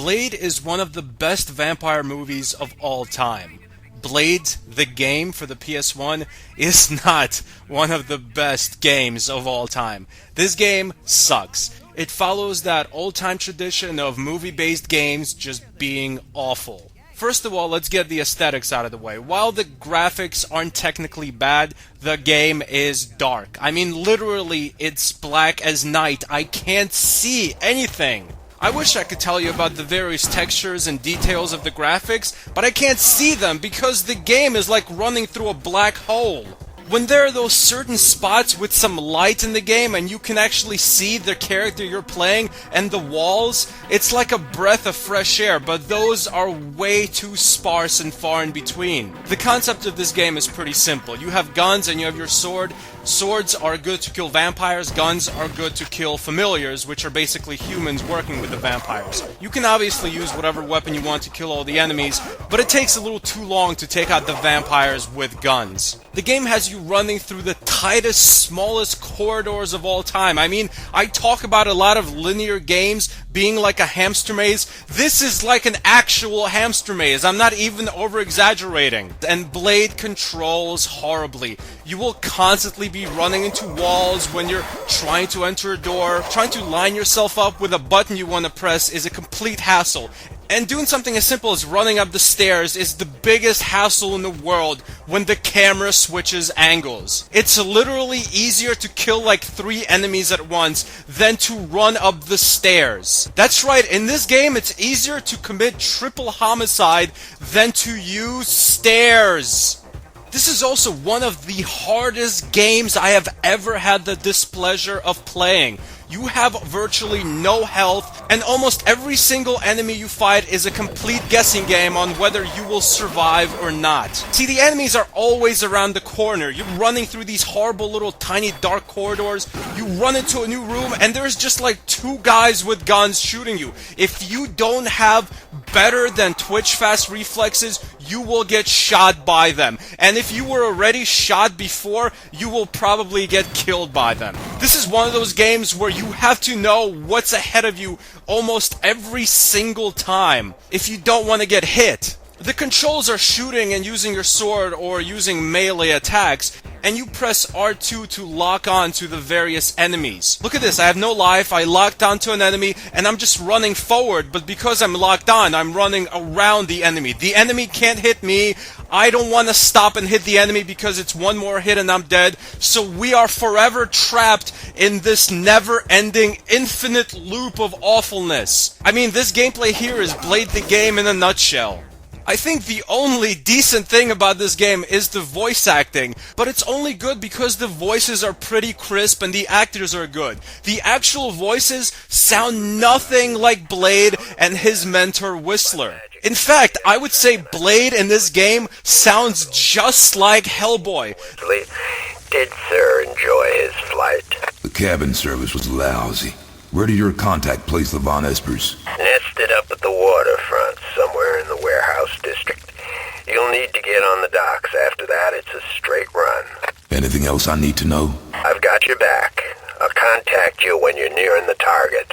Blade is one of the best vampire movies of all time. Blade, the game for the PS1, is not one of the best games of all time. This game sucks. It follows that old-time tradition of movie-based games just being awful. First of all, let's get the aesthetics out of the way. While the graphics aren't technically bad, the game is dark. I mean, literally, it's black as night. I can't see anything. I wish I could tell you about the various textures and details of the graphics, but I can't see them because the game is like running through a black hole. When there are those certain spots with some light in the game and you can actually see the character you're playing and the walls, it's like a breath of fresh air, but those are way too sparse and far in between. The concept of this game is pretty simple. You have guns and you have your sword. Swords are good to kill vampires, guns are good to kill familiars, which are basically humans working with the vampires. You can obviously use whatever weapon you want to kill all the enemies, but it takes a little too long to take out the vampires with guns. The game has you running through the tightest, smallest corridors of all time. I mean, I talk about a lot of linear games being like a hamster maze. This is like an actual hamster maze. I'm not even over-exaggerating. And Blade controls horribly. You will constantly be running into walls when you're trying to enter a door. Trying to line yourself up with a button you want to press is a complete hassle. And doing something as simple as running up the stairs is the biggest hassle in the world when the camera switches angles. It's literally easier to kill like 3 enemies at once than to run up the stairs. That's right, in this game it's easier to commit triple homicide than to use stairs. This is also one of the hardest games I have ever had the displeasure of playing. You have virtually no health, and almost every single enemy you fight is a complete guessing game on whether you will survive or not. See, the enemies are always around the corner. You're running through these horrible little tiny dark corridors. You run into a new room, and there's just like 2 guys with guns shooting you. If you don't have better than twitch fast reflexes, you will get shot by them. And if you were already shot before, you will probably get killed by them. This is one of those games where you have to know what's ahead of you almost every single time if you don't want to get hit. The controls are shooting and using your sword or using melee attacks, and you press R2 to lock on to the various enemies. Look at this, I have no life, I locked onto an enemy, and I'm just running forward, but because I'm locked on, I'm running around the enemy. The enemy can't hit me. I don't want to stop and hit the enemy because it's one more hit and I'm dead, so we are forever trapped in this never-ending, infinite loop of awfulness. I mean, this gameplay here is Blade the game in a nutshell. I think the only decent thing about this game is the voice acting, but it's only good because the voices are pretty crisp and the actors are good. The actual voices sound nothing like Blade and his mentor Whistler. In fact, I would say Blade in this game sounds just like Hellboy. Did Sir enjoy his flight? The cabin service was lousy. Where did your contact place the Von Espers? Nested up at the waterfront, somewhere in the warehouse district. You'll need to get on the docks. After that, it's a straight run. Anything else I need to know? I've got your back. I'll contact you when you're nearing the target.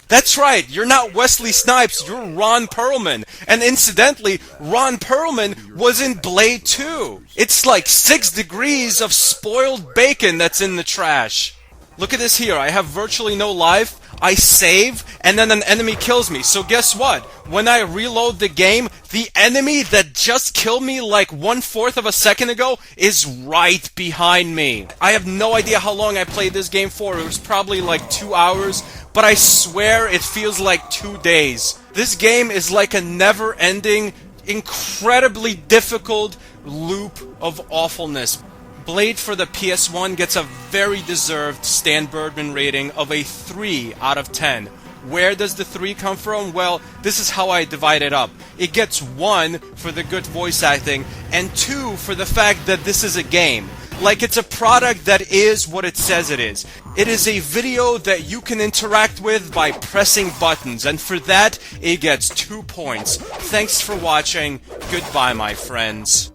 That's right, you're not Wesley Snipes, you're Ron Perlman. And incidentally, Ron Perlman was in Blade 2. It's like 6 degrees of spoiled bacon that's in the trash. Look at this here, I have virtually no life, I save, and then an enemy kills me. So guess what? When I reload the game, the enemy that just killed me like 1/4 of a second ago is right behind me. I have no idea how long I played this game for, it was probably like 2 hours, but I swear it feels like 2 days. This game is like a never-ending, incredibly difficult loop of awfulness. Blade for the PS1 gets a very deserved stanburdman rating of a 3 out of 10. Where does the 3 come from? Well, this is how I divide it up. It gets 1 for the good voice acting, and 2 for the fact that this is a game. Like, it's a product that is what it says it is. It is a video that you can interact with by pressing buttons, and for that, it gets 2 points. Thanks for watching. Goodbye, my friends.